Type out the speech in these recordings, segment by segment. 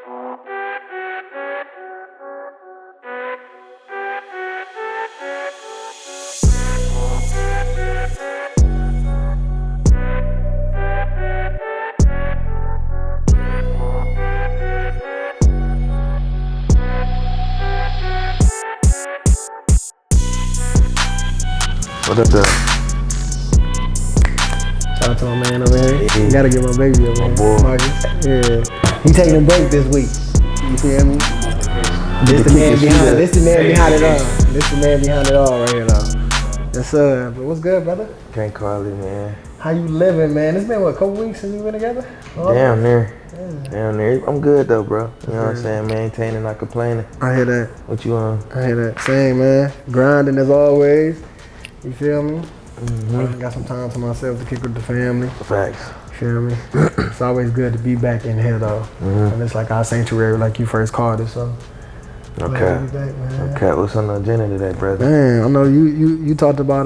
What up, though? Shout out to my man over here. You gotta get my baby up, man. boy. Marcus. Yeah. He taking a break this week. You feel me? This the man behind it all. This the man behind it all right here, though. Yes, sir. But what's good, brother? Can't call it, man. How you living, man? It's been, what, a couple weeks since we been together? Damn near. Down there. I'm good though, bro. You know what I'm saying? Maintaining, not complaining. I hear that. What you on? I hear that. Same, man. Grinding as always. You feel me? I got some time to myself to kick with the family. Facts. You feel me? It's always good to be back in here, though. And it's like our sanctuary, like you first called it, so. Okay. Glad to be back, man. Okay. What's on the agenda today, brother? Man, I know you talked about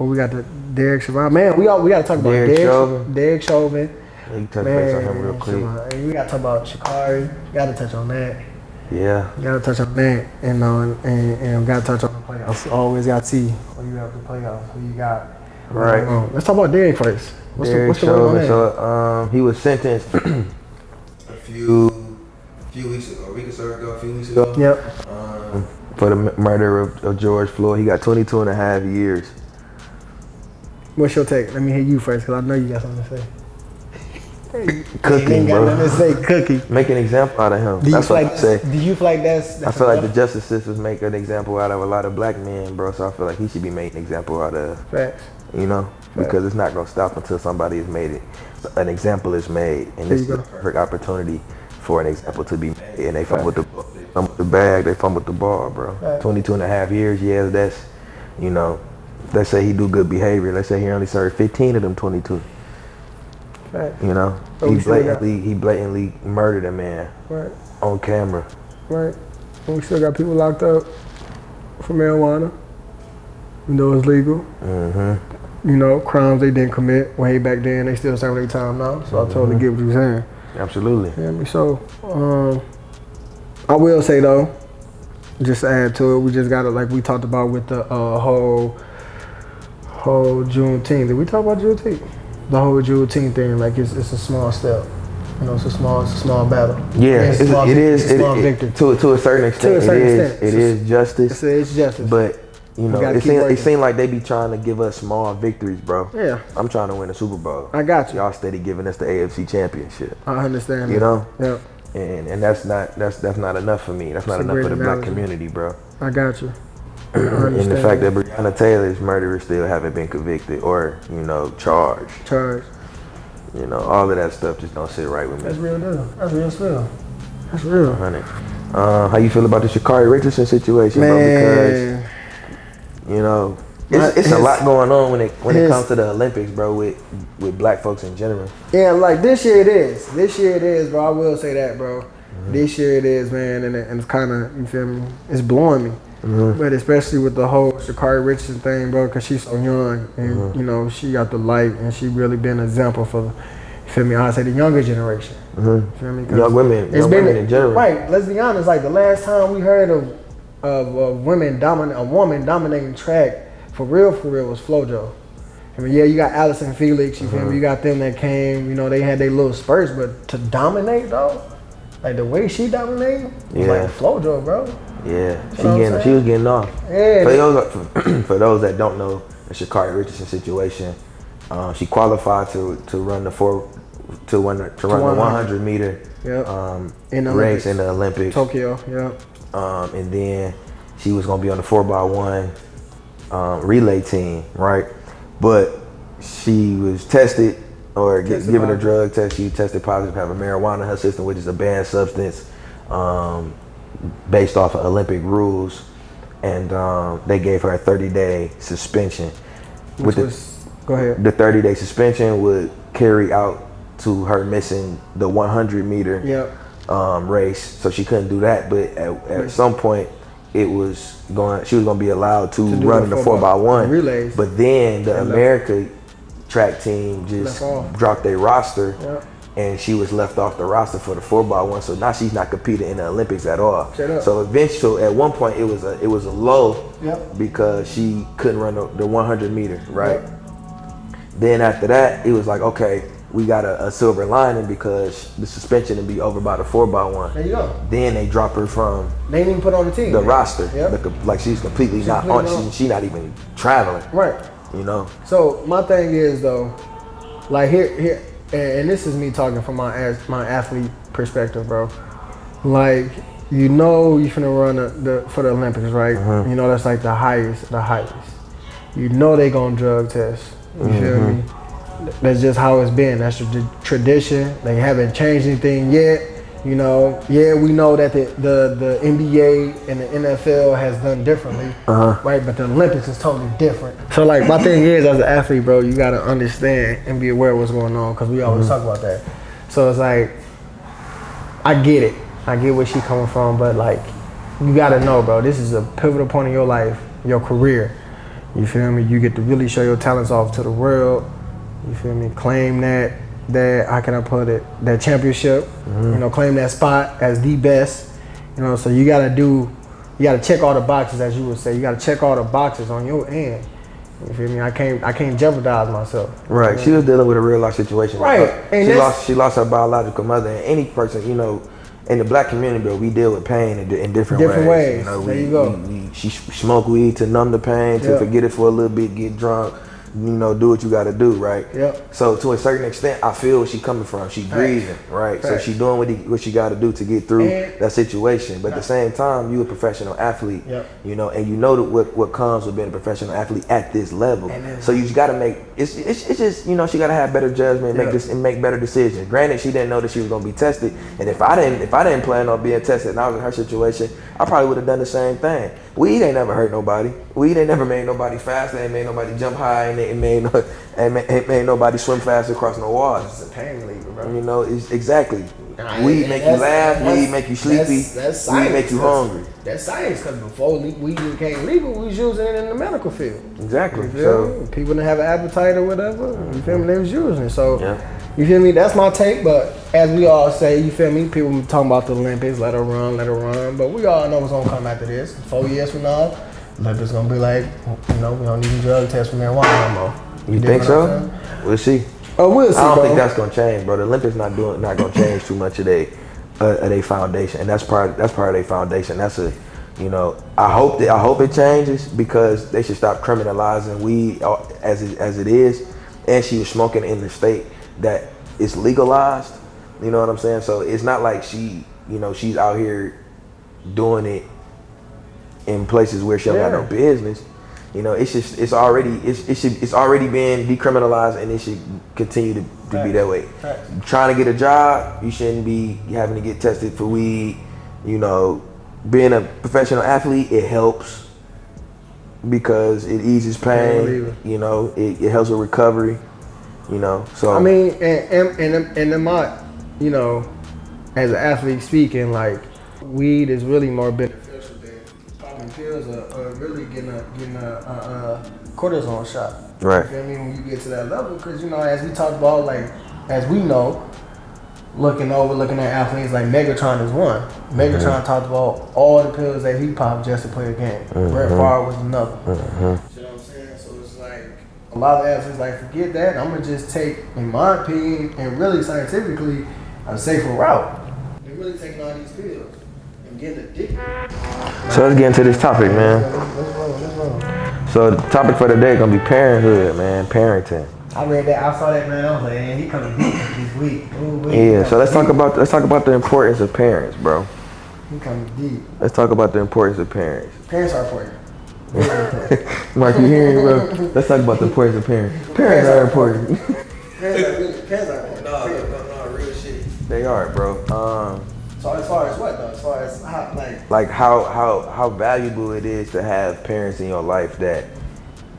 we got the Derek Chauvin. Man, we gotta talk about Derek Chauvin. Derek Chauvin. Yeah, you touch base on him real quick. And we gotta talk about Sha'Carri. Gotta touch on that. Yeah. Gotta touch on that, and gotta touch on the playoffs. Always gotta see who you have the playoffs. Who you got? Right. Let's talk about Derek first. What's the word on that? So he was sentenced a few weeks ago, a week or so ago, a few weeks ago. Yep. For the murder of George Floyd. He got 22 and a half years. What's your take? Let me hear you first, because I know you got something to say. Cooking, got bro. nothing to say. Cooking. Make an example out of him. That's what I say. Do you feel like that's I feel like the justice systems make an example out of a lot of black men, bro. So I feel like he should be made an example out of. Facts. You know, because it's not gonna stop until somebody has made it. An example is made, and this is the perfect opportunity for an example to be made. And they fumbled the bag, they fumbled the ball, bro. 22 and a half years, yeah, that's, you know, let's say he do good behavior. Let's say he only served 15 of them 22. Right. You know, he blatantly murdered a man on camera. Right. And we still got people locked up for marijuana. You know it's legal. You know, crimes they didn't commit way back then, they still serving their time now. So I totally get what you're saying. Absolutely. Yeah, so I will say though, just to add to it, we just gotta, like we talked about with the whole Juneteenth. Did we talk about Juneteenth? The whole Juneteenth thing, like it's a small step. You know, it's a small battle. Yeah, it's a small victory. To a certain extent, it is justice. It's justice. But you know, it seems like they be trying to give us small victories, bro. Yeah. I'm trying to win a Super Bowl. I got you. Y'all steady giving us the AFC Championship. I understand. You know. Yeah. And that's not enough for me. That's not enough for the black community, bro. I got you. And the fact that Breonna Taylor's murderers still haven't been convicted or, you know, charged. You know, all of that stuff just don't sit right with me. That's real deal. That's real still. That's real. How you feel about the Sha'Carri Richardson situation, bro? Because, you know, it's a lot going on when it comes to the Olympics, bro, with black folks in general. Yeah, like this year it is. This year it is, bro. I will say that, bro. This year it is, man, and it's kind of, you feel me? It's blowing me. But especially with the whole Sha'Carri Richardson thing, bro, because she's so young and, you know, she got the light and she really been an example for, you feel me, I'd say the younger generation. You feel me? Young women in general. Right, let's be honest, like the last time we heard of a woman dominating track for real was FloJo. I mean, yeah, you got Allison Felix, you feel me, you got them that came, you know, they had their little spurts, but to dominate though, like the way she dominated, was like FloJo, bro. Yeah, she was getting off. Yeah. For those that don't know the Sha'Carri Richardson situation, she qualified to run the 100 meter race in the Olympics, Tokyo. And then she was gonna be on the 4x1 relay team, right? But she was tested or given a drug test. She tested positive, having marijuana in her system, which is a banned substance. Based off of Olympic rules, and they gave her a 30-day suspension. Go ahead. The 30-day suspension would carry out to her missing the 100 meter race, so she couldn't do that. But at some point, she was going to be allowed to run the 4x1 relays. But then the America track team just dropped their roster. and she was left off the roster for the 4x1. So now she's not competing in the Olympics at all. So eventually, at one point, it was a low because she couldn't run the 100 meter, right? Then after that, it was like, okay, we got a silver lining because the suspension would be over by the 4x1. There you go. Then they drop her from. They didn't even put on the team. The roster. Like she's completely not on. She's not even traveling. Right. You know. So my thing is though, like here, and this is me talking from my athlete perspective, bro. Like you finna run for the Olympics, right? You know that's like the highest. You know they gonna drug test. You feel me? That's just how it's been. That's the tradition. They haven't changed anything yet. You know, we know that the NBA and the NFL has done differently, right? But the Olympics is totally different. So like my thing is, as an athlete, bro, you gotta understand and be aware of what's going on because we always talk about that. So it's like, I get it. I get where she coming from, but like, you gotta know, bro, this is a pivotal point in your life, your career. You feel me? You get to really show your talents off to the world. You feel me? Claim that how can I put it? That championship. You know, claim that spot as the best. You know, so you gotta check all the boxes, as you would say. You gotta check all the boxes on your end. You feel me? I can't jeopardize myself. Right. She was dealing with a real life situation. Right. And she lost her biological mother. And any person, you know, in the black community, bro, we deal with pain in different ways. You know, there you go. She smoke weed to numb the pain, to forget it for a little bit, get drunk. You know, do what you got to do, right? So to a certain extent, I feel where she coming from. She grieving, right? So she doing what she got to do to get through that situation. But at the same time, you a professional athlete, you know, and you know what comes with being a professional athlete at this level. So you got to make it's just, you know, she got to have better judgment and make better decisions. Granted, she didn't know that she was gonna be tested, and if I didn't plan on being tested and I was in her situation, I probably would have done the same thing. Weed ain't never hurt nobody. Weed ain't never made nobody fast. They ain't made nobody jump high. And it made nobody swim fast across no walls. It's a pain reliever, bro. You know, it's exactly. Weed make you laugh. Weed make you sleepy. That's weed make you hungry. That's science, because before weed became legal, we was using it in the medical field. Exactly. So people didn't have an appetite or whatever. You feel me? They was using it. So you feel me? That's my take. But as we all say, you feel me? People talking about the Olympics, let her run. But we all know what's gonna come after this. 4 years from now, Olympics gonna be like, you know, we don't need drug tests for marijuana no more. You think so? We'll see. Oh, we'll see. I don't think that's gonna change, bro. The Olympics not gonna change too much of their foundation, and that's part of their foundation. That's a, you know, I hope it changes, because they should stop criminalizing weed as it is. And she was smoking in the state that it's legalized. You know what I'm saying? So it's not like she's out here doing it in places where she don't got no business. You know, it's already been decriminalized, and it should continue to be that way. Trying to get a job, you shouldn't be having to get tested for weed. You know, being a professional athlete, it helps because it eases pain. You know, it helps with recovery. You know, so I mean, and in my, you know, as an athlete speaking, like, weed is really more beneficial than popping pills or really getting a cortisone shot. Right. You feel me? When you get to that level, because, you know, as we talked about, like, as we know, looking at athletes, like Megatron is one. Megatron talked about all the pills that he popped just to play a game. Brett Favre was another. You know what I'm saying? So it's like, a lot of athletes like, forget that. I'm gonna just take, in my opinion, and really scientifically, a safer route. They're really taking all these pills and getting addicted. So let's get into this topic, man. Let's roll. So the topic for today is gonna be parenthood, man, parenting. I read that. I saw that, man. I was like, man, he coming deep this week. Yeah. So let's talk about the importance of parents, bro. He coming deep. Let's talk about the importance of parents. Parents are important. Marc, you hearing, bro? Let's talk about the importance of parents. Parents are important. Parents are important. No, real shit. They are, bro. So as far as what though? As far as how how valuable it is to have parents in your life that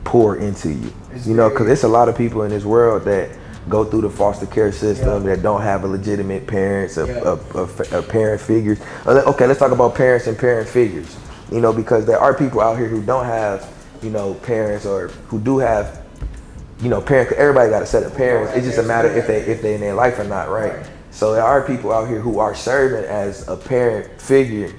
pour into you. You know, because it's a lot of people in this world that go through the foster care system that don't have a legitimate parents, a parent figures. Okay, let's talk about parents and parent figures. You know, because there are people out here who don't have, you know, parents, or who do have you know, everybody got a set of parents. It's just a matter if they in their life or not, right? So there are people out here who are serving as a parent figure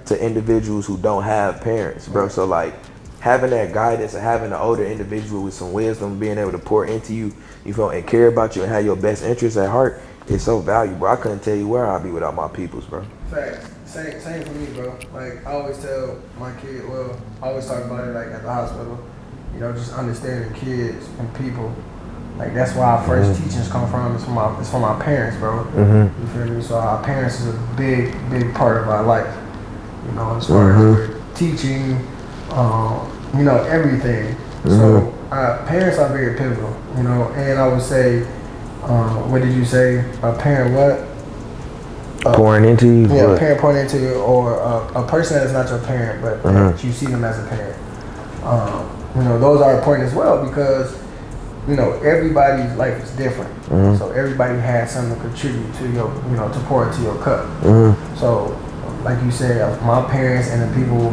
to individuals who don't have parents, bro. So like having that guidance and having an older individual with some wisdom, being able to pour into you, you feel, and care about you and have your best interests at heart, is so valuable. I couldn't tell you where I'd be without my peoples, bro. Facts. Same for me, bro. Like I always tell my kid, well, I always talk about it like at the hospital, you know, just understanding kids and people. Like that's where our first teachings come from. It's from my parents, bro. You feel me? So our parents is a big part of our life. You know, as far as teaching, you know, everything. So parents are very pivotal. You know, and I would say, what did you say? A parent what? Pouring into you. Yeah, a parent pouring into you, or a person that is not your parent, but that you see them as a parent. You know, those are important as well because, you know, everybody's life is different. So everybody has something to contribute to your, you know, to pour into your cup. So, like you said, my parents and the people,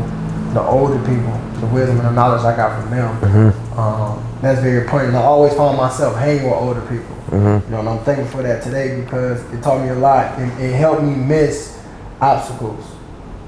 the older people, the wisdom and the knowledge I got from them, that's very important. And I always found myself hanging with older people. You know, and I'm thankful for that today because it taught me a lot. It helped me miss obstacles,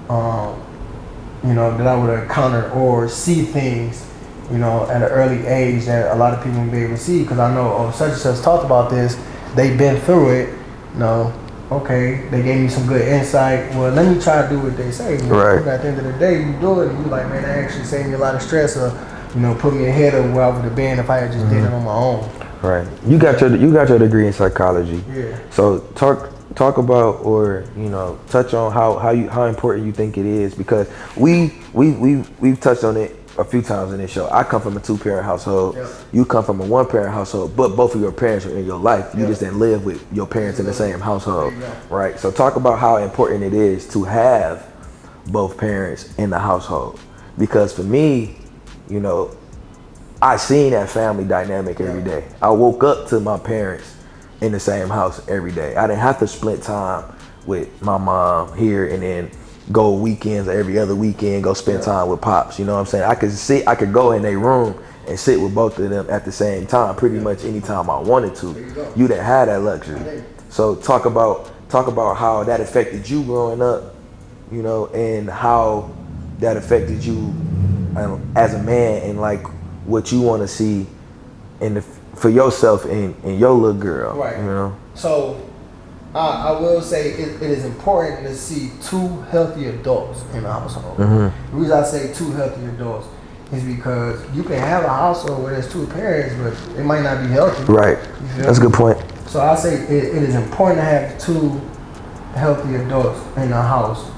you know, that I would encounter or see things, you know, at an early age that a lot of people won't be able to see because I know, oh, such and such talked about this, they've been through it, you know, okay, they gave me some good insight, well, let me try to do what they say. You know? At the end of the day, you do it and you're like, man, that actually saved me a lot of stress or, you know, put me ahead of where I would have been if I had just did it on my own. Right. You got your degree in psychology. Yeah. So talk about, or you know, touch on how important you think it is, because we've touched on it a few times in this show. I come from a 2-parent household. Yep. You come from a 1-parent household, but both of your parents are in your life. You just didn't live with your parents in the same household, right? So talk about how important it is to have both parents in the household, because for me, you know, I seen that family dynamic every day. I woke up to my parents in the same house every day. I didn't have to split time with my mom here and then go weekends or every other weekend, go spend time with pops. You know what I'm saying? I could go in their room and sit with both of them at the same time, pretty much anytime I wanted to. You didn't have that luxury. So talk about how that affected you growing up, you know, and how that affected you as a man, and like what you want to see for yourself and your little girl, right? You know. So I will say it is important to see 2 healthy adults in the household. The reason I say 2 healthy adults is because you can have a household where there's 2 parents, but it might not be healthy. Right. That's a good point. So I say it is important to have 2 healthy adults in the house,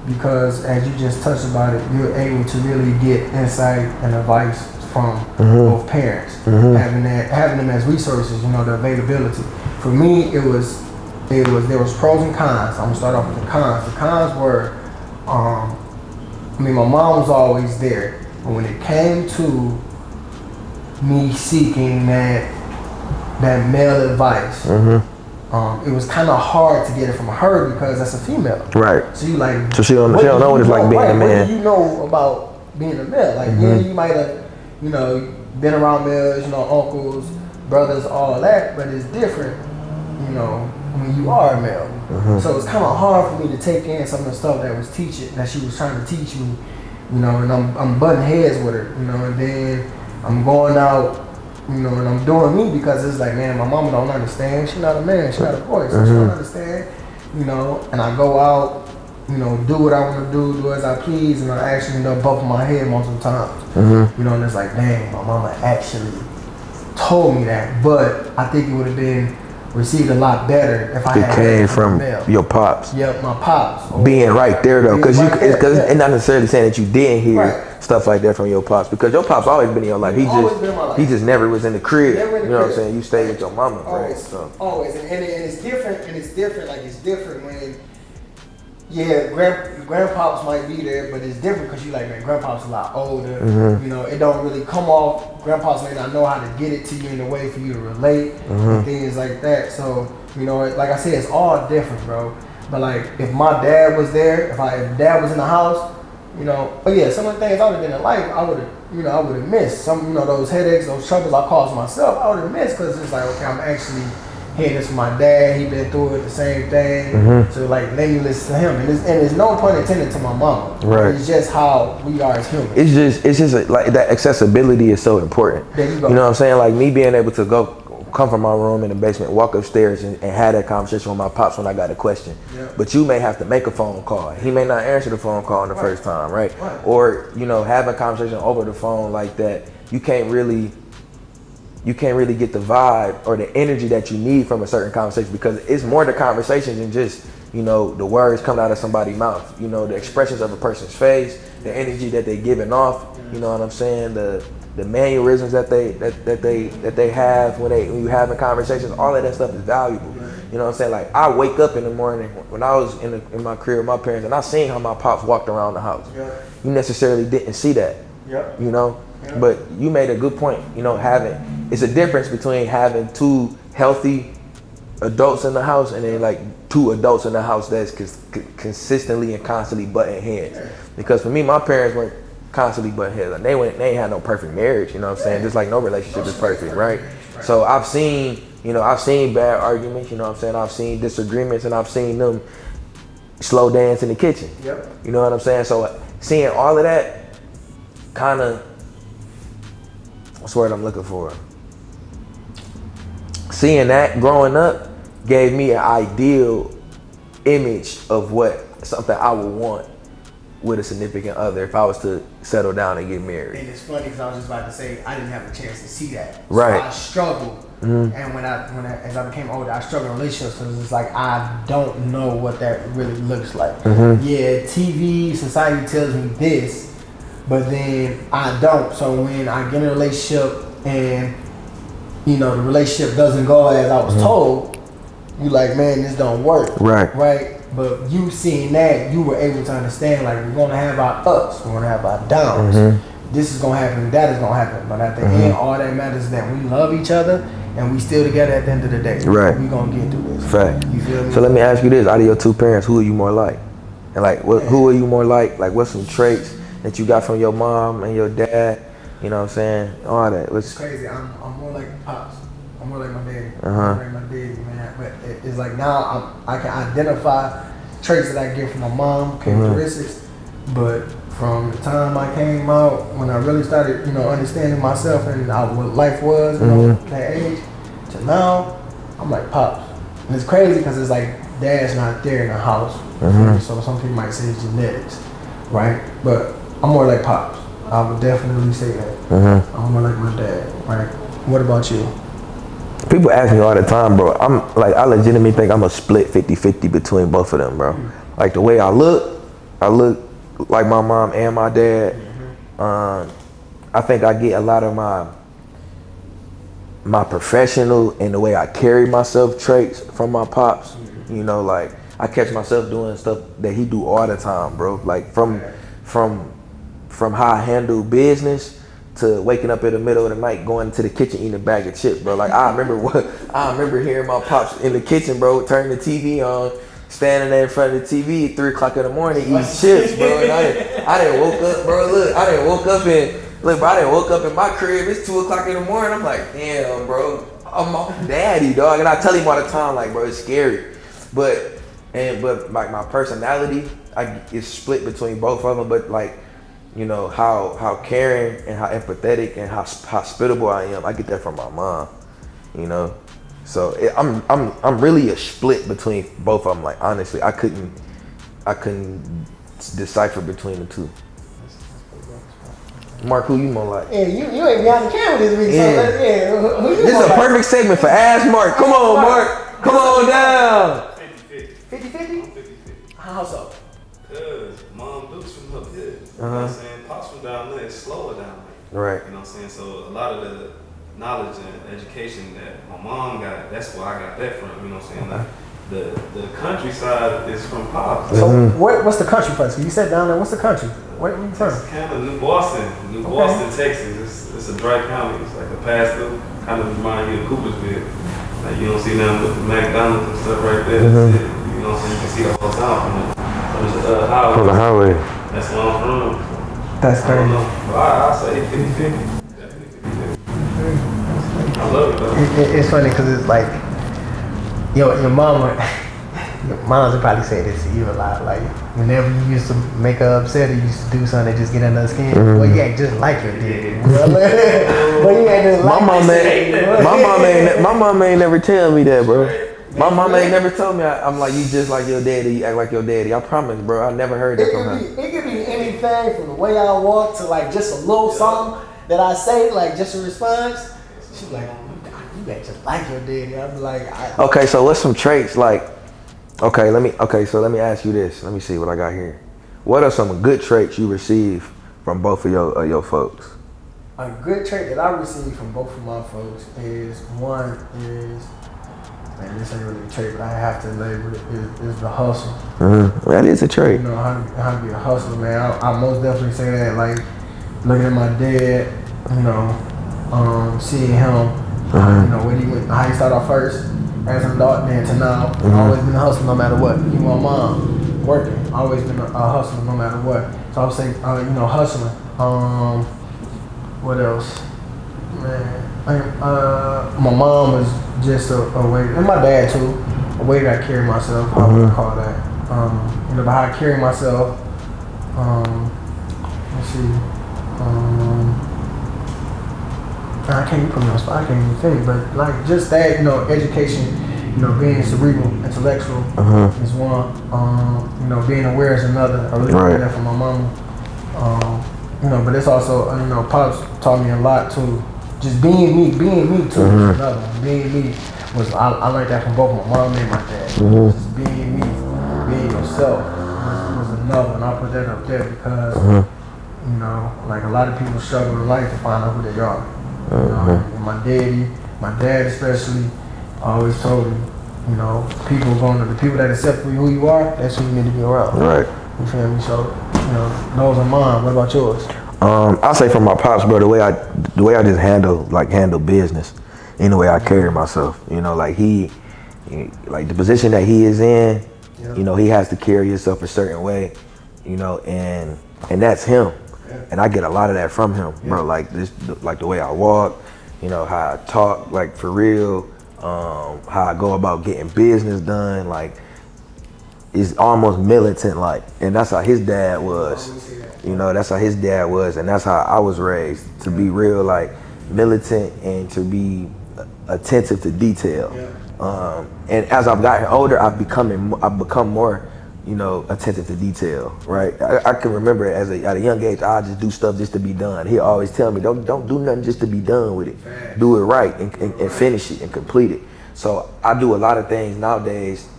because as you just touched about it, you're able to really get insight and advice from both parents, having them as resources, you know, the availability. For me, there was pros and cons. I'm gonna start off with the cons. The cons were, I mean, my mom was always there, but when it came to me seeking that male advice, it was kind of hard to get it from her because that's a female. Right. So you like. So she don't know what it's like being a man. What do you know about being a male? Like, yeah, you might have, you know, been around males, you know, uncles, brothers, all that, but it's different, you know, when you are a male. So it's kind of hard for me to take in some of the stuff that she was trying to teach me, you know, and I'm butting heads with her, you know, and then I'm going out, you know, and I'm doing me because it's like, man, my mama don't understand. She's not a man, she's not a boy, so she don't understand, you know, and I go out, you know, do what I want to do as I please, and I actually end up bumping my head multiple times. You know, and it's like, dang, my mama actually told me that, but I think it would have been received a lot better if I had came from your pops. Yep, my pops. Being right there though, because it's not necessarily saying that you didn't hear stuff like that from your pops, because your pops always been in your life. He just never was in the crib. You know what I'm saying? You stayed with your mama, always, right? So. Always, and it's different. Like it's different when. Yeah, grandpops might be there, but it's different because you like, man, grandpops a lot older. You know, it don't really come off. Grandpops may not know how to get it to you in a way for you to relate and things like that. So, you know, like I said, it's all different, bro. But like, if my dad was there, if dad was in the house, You know, but yeah, some of the things I would have been in life, I would have missed. Some, those headaches, those troubles I caused myself, I would have missed because it's like, okay, I'm actually hearing this from my dad. He been through it, the same thing. So like, let me listen to him. And there's no pun intended to my mama. Right. It's just how we are as humans. It's just like that accessibility is so important. There you go. You know what I'm saying? Like me being able to come from my room in the basement, walk upstairs and have that conversation with my pops when I got a question. Yeah. But you may have to make a phone call. He may not answer the phone call in the first time, right? Or, have a conversation over the phone like that. You can't really get the vibe or the energy that you need from a certain conversation because it's more the conversation than just, the words coming out of somebody's mouth. The expressions of a person's face, the energy that they giving off, you know what I'm saying? The mannerisms that they have when you having conversations, all of that stuff is valuable. You know what I'm saying? Like I wake up in the morning when I was in my crib with my parents and I seen how my pops walked around the house. You necessarily didn't see that. But you made a good point. It's a difference between having two healthy adults in the house and then like two adults in the house that's consistently and constantly butting heads. Because for me, my parents weren't constantly butting heads. Like, they ain't had no perfect marriage, you know what I'm saying? Just like no relationship is perfect, right? So I've seen bad arguments, you know what I'm saying? I've seen disagreements and I've seen them slow dance in the kitchen. You know what I'm saying? So seeing all of that kind of, what's the word I'm looking for? Seeing that growing up gave me an ideal image of something I would want with a significant other if I was to settle down and get married. And it's funny because I was just about to say I didn't have a chance to see that. Right. So I struggled, and as I became older, I struggled in relationships because it's like I don't know what that really looks like. Yeah, TV, society tells me this, but then I don't. So when I get in a relationship and the relationship doesn't go as I was told, you like, man, this don't work. Right. But you seeing that, you were able to understand, like, we're going to have our ups, we're going to have our downs. This is going to happen, that is going to happen. But at the end, all that matters is that we love each other and we still together at the end of the day. Right. We're going to get through this. Fact. You feel me? So let me ask you this. Out of your two parents, who are you more like? And like, who are you more like? Like, what's some traits that you got from your mom and your dad? You know what I'm saying? All that. It's crazy. I'm more like Pops. I'm more like my daddy. I'm more like my daddy, man. But it's like now I can identify traits that I get from my mom, characteristics. But from the time I came out, when I really started, understanding myself and what life was, that age, to now, I'm like Pops. And it's crazy because it's like Dad's not there in the house. So some people might say it's genetics, right? But I'm more like Pops. I would definitely say that. I'm more like my dad, right? What about you? People ask me all the time, bro. I legitimately think I'm a split 50-50 between both of them, bro. Like the way I look like my mom and my dad. I think I get a lot of my professional and the way I carry myself traits from my pops. Like I catch myself doing stuff that he do all the time, bro. Like from how I handle business to waking up in the middle of the night, going into the kitchen, eating a bag of chips, bro. Like I remember hearing my pops in the kitchen, bro, turning the TV on, standing there in front of the TV at 3 o'clock in the morning, eating chips, bro. And I didn't woke up, bro. Look, I didn't woke up in my crib. It's 2 o'clock in the morning. I'm like, damn, bro, I'm my daddy, dog. And I tell him all the time, like, bro, it's scary. But like my personality, is split between both of them. But like, how caring and how empathetic and how hospitable I am, I get that from my mom. So I'm really a split between both of them. Like honestly, I couldn't decipher between the two. Marc, who you more like? Yeah, you ain't behind the camera this week, so who you this is a perfect segment for Ask Marc. Come on, Marc. Come on down. 50-50? 50-50? How so? Cause mom Duke's from up here. You know what I'm saying? Pops from down there, it's slower down there. Right. You know what I'm saying? So a lot of the knowledge and education that my mom got, that's where I got that from. You know what I'm saying? Like the countryside is from Pops. So what's the country from? So you said down there, what's the country? Where are you from? It's kind of New Boston, Texas. It's a dry county. It's like a pass through. Kind of remind you of Coopersville. Like you don't see them with the McDonald's and stuff right there. You know what I'm saying? You can see the whole town from the highway. From the highway. That's where I'm from. That's crazy. I'll say 50-50. I love it though. It's funny because it's like, your mama, your moms would probably say this to you a lot. Like, whenever you used to make her upset or you used to do something that just get under her skin, well, you ain't just like your daddy. But you ain't just like my mom ain't never tell me that, bro. My mama ain't never told me I'm like, you just like your daddy, you act like your daddy. I promise, bro. I never heard that from her. It could be anything from the way I walk to like just a little something that I say, like just a response. She's like, you ain't just like your daddy. I'm like, okay, so what's some traits like? So let me ask you this. Let me see what I got here. What are some good traits you receive from both of your folks? A good trait that I received from both of my folks is man, this ain't really a trait, but I have to label it, is the hustle. Mm-hmm. That is a trait. You know, how to be a hustler, man. I most definitely say that, like, looking at my dad, you know, seeing him, you know, when he went, how he started off first as an adult, then to now, always been a hustler no matter what. Even my mom, working, always been a hustler no matter what. So I would say, you know, hustling. What else? Man, my mom was just a way, and my dad too, a way that I carry myself. I would call that. You know, how I carry myself. Let's see. I can't even put me on the spot. I can't even think, but like just that, you know, education. You know, being cerebral, intellectual is one. You know, being aware is another. I really learned that from my mama. You know, but it's also, you know, Pops taught me a lot too. Just being me too was another one. Being me was, I learned that from both my mom and my dad. Just being me, being yourself was another, and I put that up there because, you know, like a lot of people struggle in life to find out who they are. You know, and my dad especially, always told me, you know, the people that accept who you are, that's who you need to be around. Right. You feel me? So, you know, those are mine. What about yours? I'll say from my pops, bro, the way I just handle business, in the way I carry myself, you know, like like the position that he is in, you know, he has to carry himself a certain way, you know, and that's him, and I get a lot of that from him, bro. Like the way I walk, you know, how I talk, like for real, how I go about getting business done, like. Is almost militant like, and that's how his dad was. You know, that's how his dad was, and that's how I was raised, to be real like militant and to be attentive to detail. And as I've gotten older, I've become more, you know, attentive to detail. Right? I can remember at a young age, I just do stuff just to be done. He always tell me, don't do nothing just to be done with it. Do it right and finish it and complete it. So I do a lot of things nowadays.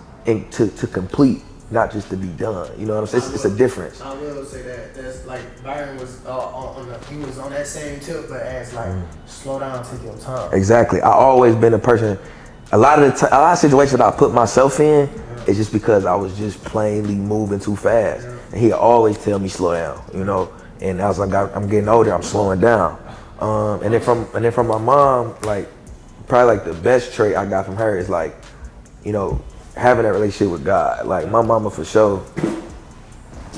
To complete, not just to be done. You know what I'm saying? It's a difference. I will say that. That's like Byron was he was on that same tip, but as like slow down, take your time. Exactly. I always been a person. A lot of situations that I put myself in is just because I was just plainly moving too fast, and he always tell me slow down. You know, and as I'm getting older, I'm slowing down. And then from my mom, like probably like the best trait I got from her is like, you know, having that relationship with God. Like my mama for sure,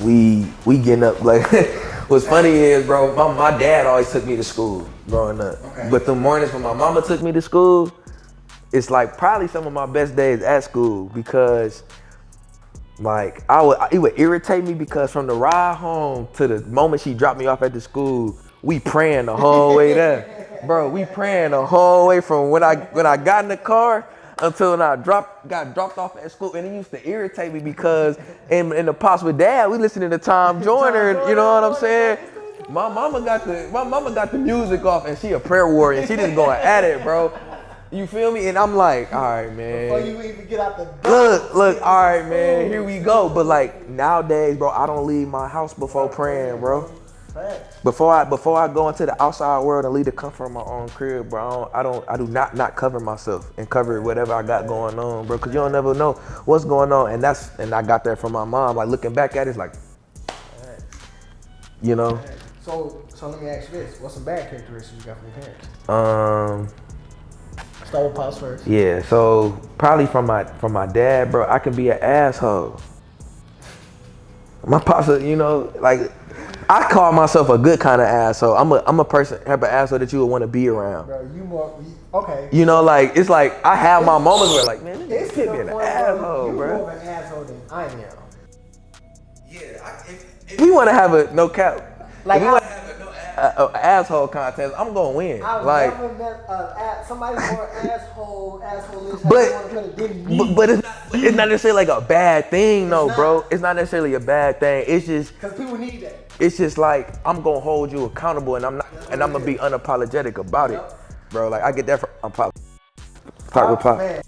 we getting up like what's funny is, bro, my dad always took me to school growing up. But the mornings when my mama took me to school, it's like probably some of my best days at school, because like it would irritate me because from the ride home to the moment she dropped me off at the school, we praying the whole way there. Bro, we praying the whole way from when I got in the car until when I got dropped off at school. And it used to irritate me because in the Pops with Dad, we listening to Tom Joyner, you know what I'm saying? My mama got the music off, and she a prayer warrior, and she just going at it, bro. You feel me? And I'm like, all right, man. Before you even get out the door. Look, all right, man, here we go. But like nowadays, bro, I don't leave my house before praying, bro. Before I go into the outside world and leave the comfort of my own crib, bro, I do not cover myself and cover whatever I got going on, bro, because you don't never know what's going on. And I got that from my mom. Like looking back at it, it's like, you know. So let me ask you this: what's some bad characteristics you got from your parents? Start with Pops first. Yeah, so probably from my dad, bro. I can be an asshole. My pops, you know, like I call myself a good kind of asshole. I'm a person type of asshole that you would want to be around. Bro, you more okay. You know, like it's like I have my moments where like, man, this It's kid be an asshole, you bro. more of an asshole than I am. Yeah, if we want to have a no cap, Like if we want to have a asshole contest, I'm gonna win. I've Like, never met somebody more asshole-ish. but it's not necessarily like a bad thing, no, bro. It's not necessarily a bad thing. It's just because people need that. It's just like I'm gonna hold you accountable, and I'm gonna be unapologetic about it, bro. Like I get that from Pop. Man.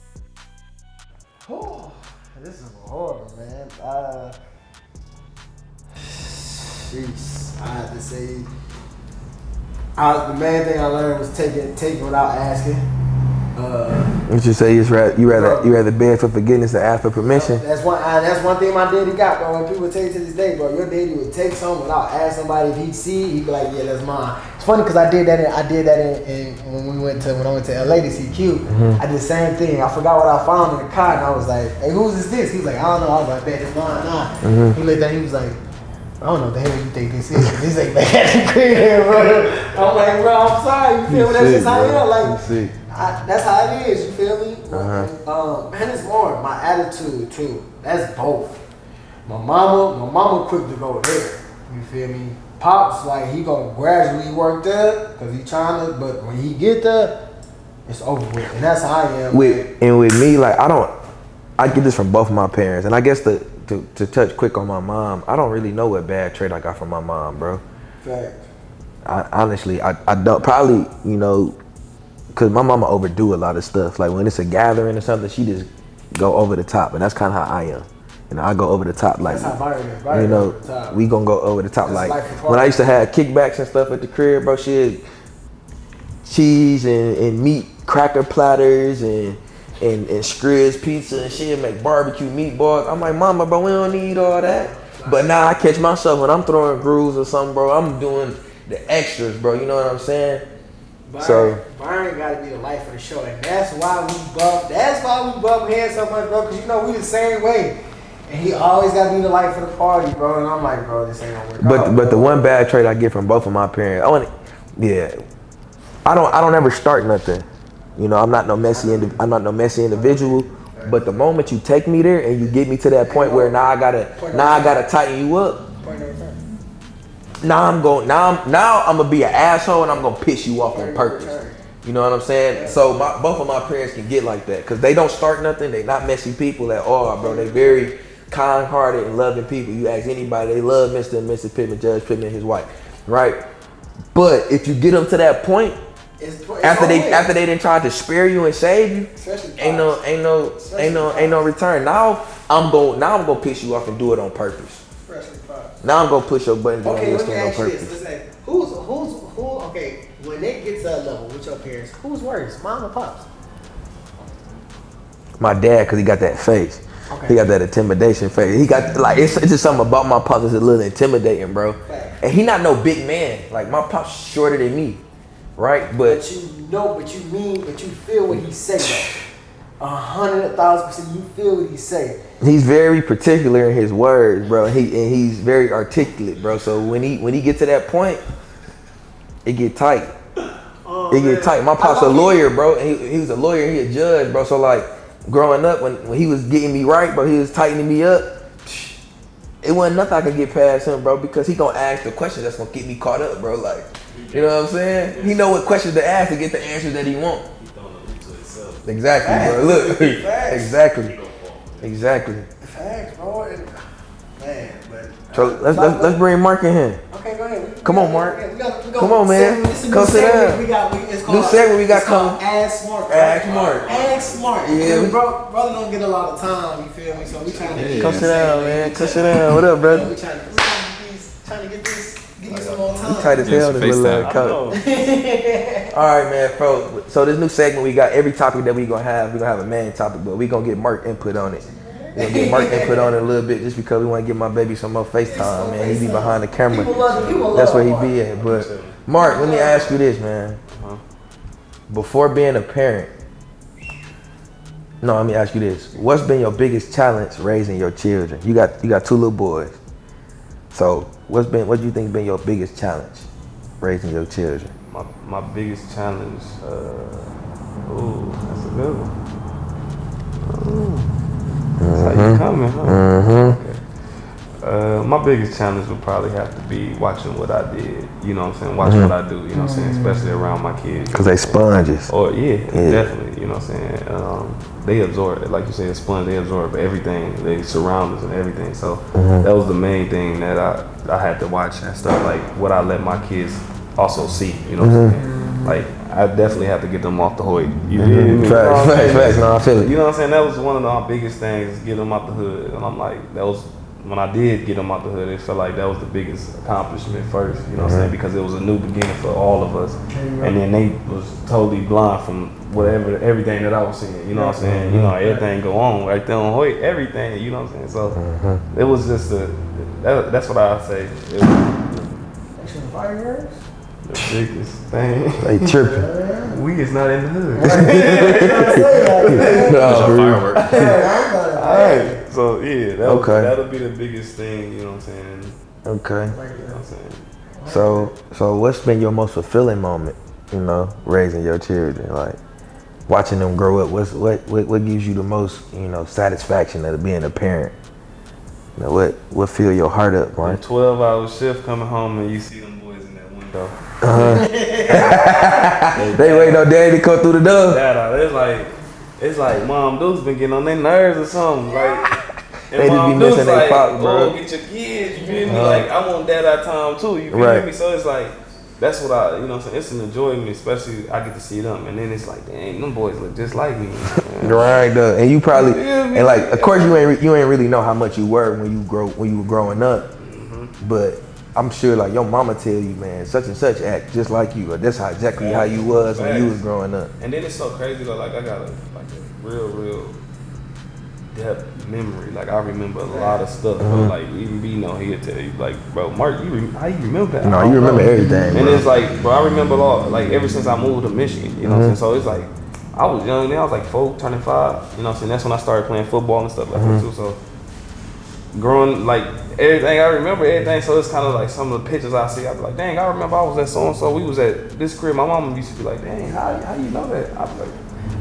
Oh, this is horrible, man. Jeez, I have to say, the main thing I learned was take it without asking. What you say? You rather beg for forgiveness than ask for permission. That's one thing my daddy got, bro. When people tell you to this day, bro, your daddy would take something without asking somebody if he'd see it, he'd be like, yeah, that's mine. It's funny because I did that in when I went to LA to see Q. Mm-hmm. I did the same thing. I forgot what I found in the car, and I was like, hey, whose is this? He was like, I don't know. I was like, man, it's mine. Nah. Mm-hmm. He looked at, he was like, I don't know what the hell you think this is. This ain't back at the crib here, bro. I'm like, bro, I'm sorry. You feel me? That's just how I am. Like, that's how it is. You feel me? Man, it's more my attitude too. That's both. My mama quick to go there. You feel me? Pops like he gonna gradually work there because he trying to. But when he get there, it's over with. And that's how I am. With me, like I get this from both of my parents, and I guess to touch quick on my mom, I don't really know what bad trait I got from my mom, bro. Fact. Honestly, I don't probably, you know, cause my mama overdo a lot of stuff. Like when it's a gathering or something, she just go over the top, and that's kind of how I am. You know, I go over the top, like, that's how Byron you know, we gonna go over the top. That's like when I used to have kickbacks and stuff at the crib, bro, she had cheese and meat cracker platters and Skriz pizza and shit, make barbecue meatballs. I'm like, mama, bro, we don't need all that. But now I catch myself when I'm throwing grooves or something, bro. I'm doing the extras, bro. You know what I'm saying? Byron got to be the life of the show, and that's why we bump heads so much, bro. Cause you know we the same way, and he always got to be the life of the party, bro. And I'm like, bro, this ain't gonna work out. But the one bad trait I get from both of my parents, I don't ever start nothing. You know, I'm not no messy individual. But the moment you take me there and you get me to that point where now I gotta tighten you up. Now I'm gonna be an asshole and I'm gonna piss you off on purpose. You know what I'm saying? So both of my parents can get like that because they don't start nothing. They not messy people at all, bro. They very kind-hearted and loving people. You ask anybody, they love Mr. and Mrs. Pittman, Judge Pittman, and his wife, right? But if you get them to that point, after they didn't try to spare you and save you, ain't no return. Now I'm gonna piss you off and do it on purpose. Now I'm gonna push your buttons on your skin on purpose. Let's say, who? Okay, when they get to that level with your parents, who's worse, mom or pops? My dad, cause he got that face. Okay. He got that intimidation face. He got like it's just something about my pops that's a little intimidating, bro. Fact. And he not no big man. Like my pop's shorter than me, right? But you feel what he say. 100,000%, you feel what he say. He's very particular in his words, bro. And he's very articulate, bro. So when he get to that point, it get tight. Get tight. My pop's a lawyer, bro. He was a lawyer. He a judge, bro. So like growing up, when he was getting me right, bro, he was tightening me up. It wasn't nothing I could get past him, bro, because he gonna ask the questions that's gonna get me caught up, bro. Like, you know what I'm saying? He know what questions to ask to get the answers that he want. Exactly, bro. Look, exactly. Facts, bro. Man, but so let's bring Marc in here. Okay, go ahead. Come on, Marc. Come on, man. Come sit down. New segment we got coming. Ask Marc. Ask Marc. Yeah, brother don't get a lot of time. You feel me? So we trying to come sit down, man. Come sit down. What up, brother? We trying to get this. Give you some more time. You tight as hell, this little coat. All right, man, bro. So this new segment we got, every topic that we're gonna have a main topic, but we gonna get Marc input on it. We're gonna get Marc input on it a little bit just because we want to give my baby some more FaceTime, man. He be behind the camera. That's where he be at. But Marc, let me ask you this, man. Before being a parent, let me ask you this. What's been your biggest challenge raising your children? You got two little boys. So what do you think been your biggest challenge raising your children? My biggest challenge, that's a good one. That's how you coming, huh? Okay. My biggest challenge would probably have to be watching what I did. You know what I'm saying? Watching what I do. You know what I'm saying? Especially around my kids. Cause they sponges. Or definitely. You know what I'm saying? They absorb, like you say, a sponge. They absorb everything. They surround us and everything. So that was the main thing that I had to watch and stuff. Like what I let my kids also see. You know what I'm saying? Like I definitely have to get them off the hood. You feel me? Facts. No, I feel it. You know what I'm saying? That was one of my biggest things, get them out the hood. And I'm like, that was. When I did get them out the hood, it felt like that was the biggest accomplishment first, you know what I'm saying? Because it was a new beginning for all of us. And then they was totally blind from everything that I was seeing, you know what I'm saying? You know, everything go on right there on Hoyt, everything, you know what I'm saying? So it was just that's what I say. It was Fireworks? the biggest thing. They tripping. We is not in the hood. Fireworks. Alright, so yeah, that'll be the biggest thing, you know what I'm saying? Okay. You know what I'm saying? So what's been your most fulfilling moment, you know, raising your children? Like watching them grow up, what gives you the most, you know, satisfaction of being a parent? You know, what fill your heart up, Marc? 12-hour shift coming home and you see them boys in that window. They waiting on daddy to come through the door. It's like, Mom, dude's been getting on their nerves or something. Like, and they Mom, just be missing their like, pop, bro. get your kids, you feel me? Like, I want that at time too, you feel me? So it's like, that's what you know what I'm saying? It's an enjoyment, especially I get to see them. And then it's like, dang, them boys look just like me. Right, and you probably, and like, of course you ain't really know how much you were when you were growing up, but I'm sure like your mama tell you, man, such and such act just like you, or that's exactly how you was when you was growing up. And then it's so crazy though, like I got a real depth memory. Like I remember a lot of stuff, bro. Like even Bino, he'll tell you, like, bro, Marc, how you remember that? No, you remember everything. And it's like, bro, I remember all, like ever since I moved to Michigan, you know what I'm saying? So it's like, I was young then, I was like 4, turning 5, you know what I'm saying? That's when I started playing football and stuff like that too. So growing, like everything, I remember everything. So it's kind of like some of the pictures I see, I be like, dang, I remember I was at so and so. We was at this crib. My mama used to be like, dang, how you know that? I be like,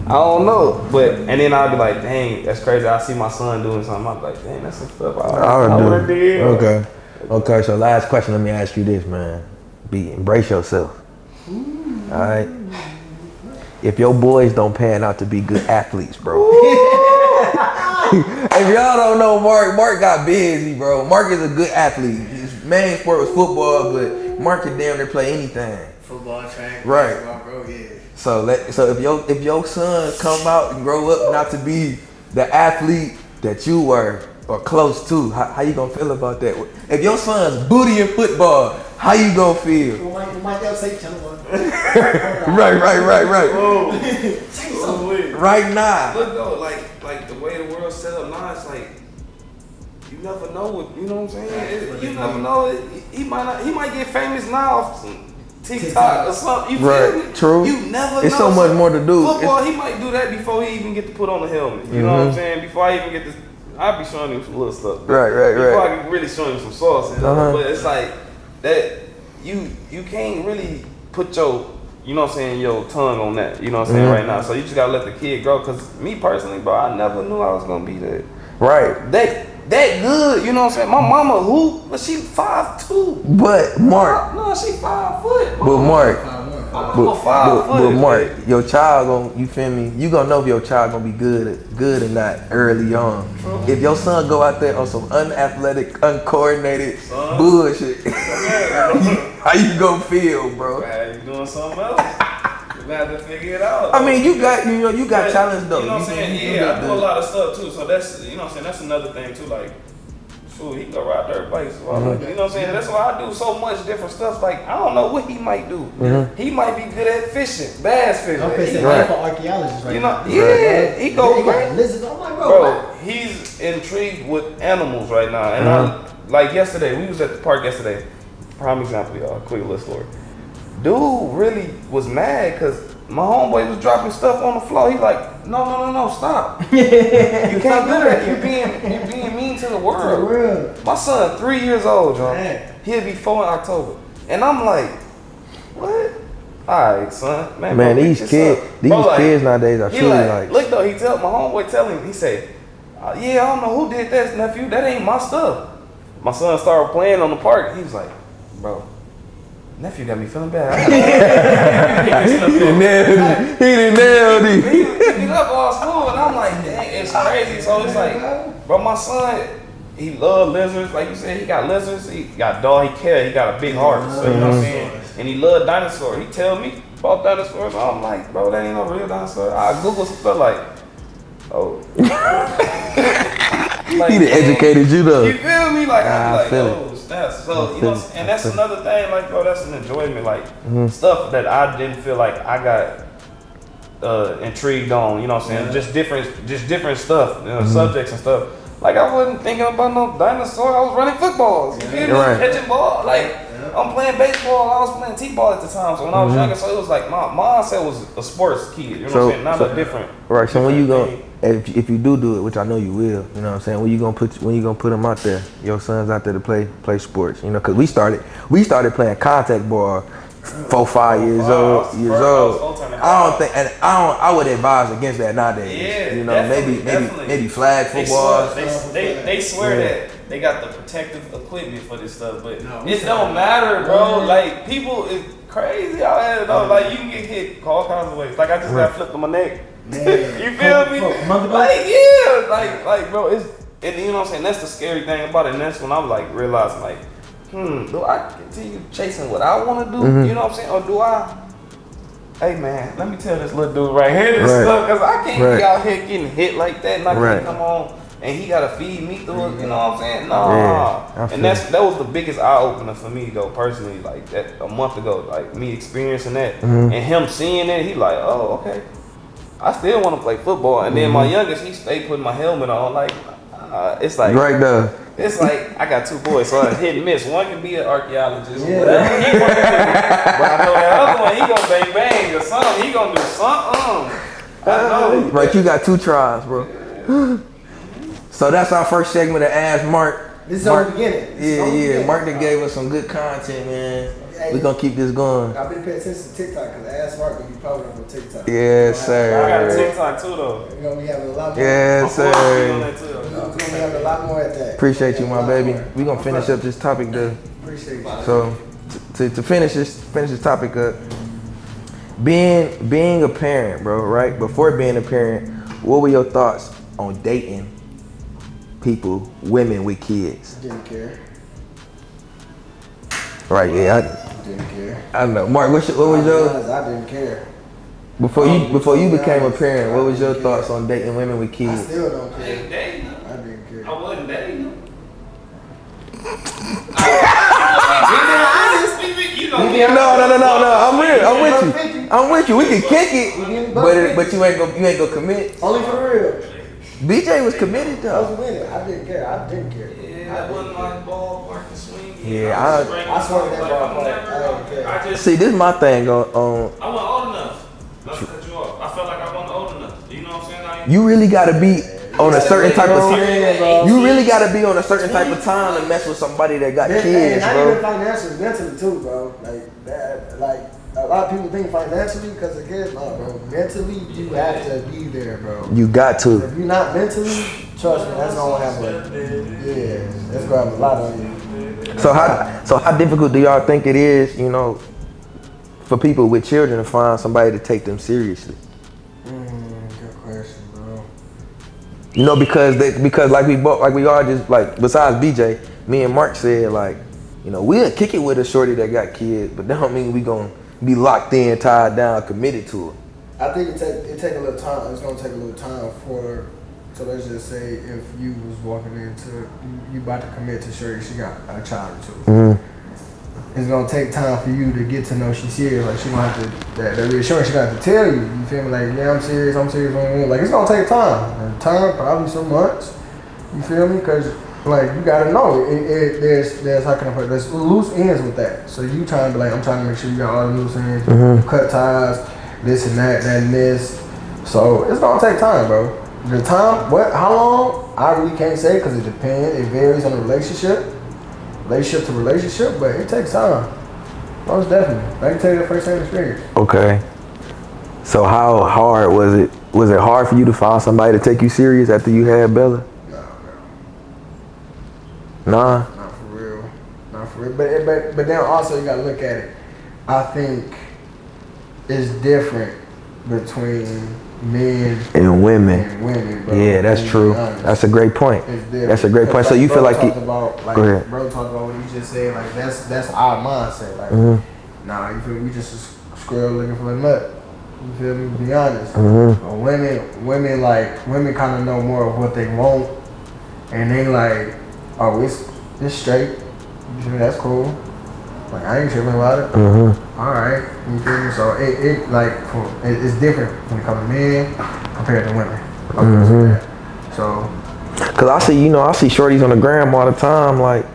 I don't know, and then I'd be like, dang, that's crazy. I see my son doing something. I'd be like, dang, that's some stuff I would do. Okay. So last question, let me ask you this, man. Embrace yourself. All right. If your boys don't pan out to be good athletes, bro. If y'all don't know Marc got busy, bro. Marc is a good athlete. His main sport was football, but Marc can damn near play anything. Football, track, right? Basketball, bro, yeah. So if your son come out and grow up not to be the athlete that you were or close to, how you gonna feel about that? If your son's booty in football, how you gonna feel? You might say something. Right. Whoa. Say something. Right now. Look though, like the way the world's set up now, it's like you never know what, you know what I'm saying? You never know. He might get famous now off some TikTok or something. You feel me? True. You never know. It's so much more to do. Football, he might do that before he even get to put on the helmet. You know what I'm saying? Before I even get this, I'll be showing him some little stuff. Right. Before I can really show him some sauce. But it's like that. You can't really put your, you know what I'm saying, your tongue on that. You know what I'm saying right now. So you just gotta let the kid grow. Cause me personally, bro, I never knew I was gonna be that. Right. That good, you know what I'm saying? My mama hoop, but she 5'2". But Marc. No, she 5 foot. But Marc. But 5 foot. But Marc, your child gonna, you feel me? You gonna know if your child gonna be good or not early on. If your son go out there on some unathletic, uncoordinated bullshit, how you gonna feel, bro? You doing something else? You got to figure it out. I mean, you got challenge though. You know what I'm saying? Yeah, I do a lot of stuff too. So that's, you know what I'm saying? That's another thing too. Like, shoot, he can go ride dirt bikes. You know what I'm saying? That's why I do so much different stuff. Like, I don't know what he might do. He might be good at fishing, bass fishing. I'm fishing for archaeologists right now. He go great. Lizards. I'm like, bro, he's intrigued with animals right now. And like yesterday, we was at the park yesterday. Prime example, y'all. Quick little story. Dude really was mad because my homeboy was dropping stuff on the floor. He like, no, stop. You can't do that. You being mean to the world. My son 3 years old, John. He'll be 4 in October. And I'm like, what? Alright, son. Man, these kids nowadays are truly like. Look though, my homeboy tell him, he said, yeah, I don't know who did that, nephew. That ain't my stuff. My son started playing on the park. He was like, bro, nephew got me feeling bad. He done nailed it. He was picking up all school, and I'm like, dang, it's crazy. So it's like, bro, my son, he love lizards. Like you said, he got lizards. He got dog. He got a big heart. So you know what I'm saying. And he love dinosaurs. He tell me about dinosaurs. I'm like, bro, that ain't no real dinosaur. I Google some stuff like, oh. Like, he done educated you though. You feel me? Like, I feel it. Oh, that's so, you know, and that's another thing, like, bro, that's an enjoyment. Like, stuff that I didn't feel like I got intrigued on, you know what I'm saying? Just different stuff, you know, subjects and stuff. Like, I wasn't thinking about no dinosaur. I was running footballs. You feel me? Catching ball. Like, I'm playing baseball. I was playing t-ball at the time. So when I was younger, so it was like my mindset was a sports kid. You know what I'm saying? Not a different. Right. So when you go, if you do it, which I know you will, you know what I'm saying? When you gonna put them out there? Your sons out there to play sports. You know, because we started playing contact ball 4, 5 years old. I would advise against that nowadays. Yeah, you know, maybe flag football. They swear that they got the protective equipment for this stuff, but it don't matter, bro. Like, people is crazy out here, though. Like, you can get hit all kinds of ways. Like, I just got flipped on my neck. You feel me? Like, yeah, like, bro, and you know what I'm saying? That's the scary thing about it. And that's when I was like realizing, like, do I continue chasing what I want to do? You know what I'm saying? Or do I? Hey man, let me tell this little dude right here this stuff, cause I can't be out here getting hit like that, and I can't come on and he gotta feed me through it. You know what I'm saying? Nah. And that was the biggest eye opener for me though, personally. Like that a month ago, like me experiencing that and him seeing it, he like, oh okay, I still want to play football. And then my youngest, he stayed putting my helmet on. Like it's like right there. It's like I got 2 boys, so I hit and miss. One can be an archaeologist, whatever he wants to do. But I know that other one, he gonna bang bang or something. He gonna do something. I know. Right, you got 2 tries, bro. So that's our first segment of Ask Marc. This is our beginning. Yeah. Marc that gave us some good content, man. Hey, we're gonna keep this going. I've been paying attention to TikTok because I asked Marc if you probably on TikTok. Yes, sir. I got a TikTok too, though. We're gonna be having a lot more. Yes, sir. We're gonna be having a lot more at that. Appreciate you, my baby. We're gonna finish up this topic, though. Appreciate you. So, to finish this topic up, being a parent, bro, right? Before being a parent, what were your thoughts on dating people, women with kids? Didn't care. Right, yeah. Didn't care. I know. Marc, what was your? I didn't care. Before you became a parent, what was your thoughts on dating women with kids? I still don't care. I didn't date them. I didn't care. I wasn't dating them. No. I'm with you. We can kick it, but you ain't gonna commit. Only for real. BJ was committed I though. was with it. I didn't care. Yeah, that wasn't my ballpark to swing. Yeah, I swung that ballpark. I didn't care. See, this is my thing on. I wasn't old enough. Not to cut you off. I felt like I wasn't old enough. You know what I'm saying? You really gotta be on a certain type of time. You really gotta be on a certain type of time to mess with somebody that got kids, not bro. even financially, mentally too, bro. Like that, like a lot of people think financially because of kids. No, bro. Mentally, you have to be there, bro. You got to. If you're not mentally, trust me, that's gonna happen. Yeah, that's gonna have a lot on you. So how difficult do y'all think it is, you know, for people with children to find somebody to take them seriously? Good question, bro. You know, because like we all just like besides BJ, me and Marc said like, you know, we'll kick it with a shorty that got kids, but that don't mean we gonna be locked in, tied down, committed to it. I think it take a little time. It's gonna take a little time for. So let's just say if you was walking into you about to commit to shorty, she got a child or 2. Mm-hmm. It's gonna take time for you to get to know she's serious. Like she gonna have to that reassurance. She gonna have to tell you. You feel me? Like yeah, I'm serious. Like it's gonna take time. And time probably some months. You feel me? Because like you gotta know there's how can I put it? There's loose ends with that. So you trying to be like I'm trying to make sure you got all the loose ends. Mm-hmm. Cut ties. this and that and this. So it's gonna take time, bro. The time, how long? I really can't say because it depends. It varies on the relationship to relationship, but it takes time. Most definitely. I can tell you the first-hand experience. Okay. So how hard was it? Was it hard for you to find somebody to take you serious after you had Bella? Nah, bro. Nah. Not for real. Not for real. But then also you gotta look at it. I think it's different between men and women. bro. Yeah, that's true. That's a great point. That's a great point. So you feel like go ahead. Bro talked about what he just said. Like that's our mindset. Like, nah, you feel me? We just a squirrel looking for a nut. You feel me? To be honest. But women kind of know more of what they want, and they like, oh, it's straight. You feel me? That's cool. Like I ain't tripping about it. All right, you feel me? So it's different when it comes to men compared to women. So, cause I see shorties on the gram all the time, like,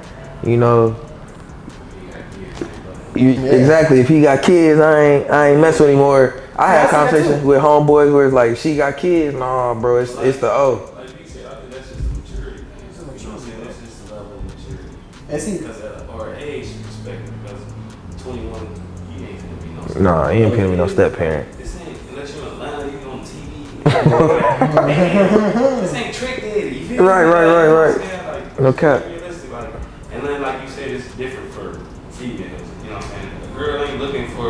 exactly. If he got kids, I ain't mess with him. Or I had conversations with homeboys where it's like, she got kids. Nah, bro, it's the O. Like you said, I think that's just the maturity. You know what I'm saying? That's just the level of maturity. and see, Because at our age perspective, because 21, you ain't gonna be no. Nah, he ain't gonna be no step parent. This ain't unless you're in Atlanta, you on TV. This ain't trick daddy. You feel me? Right. You know what I'm saying? Like, No cap. realistic, like, and then like you said, it's different for females. You know what I'm saying? A girl ain't looking for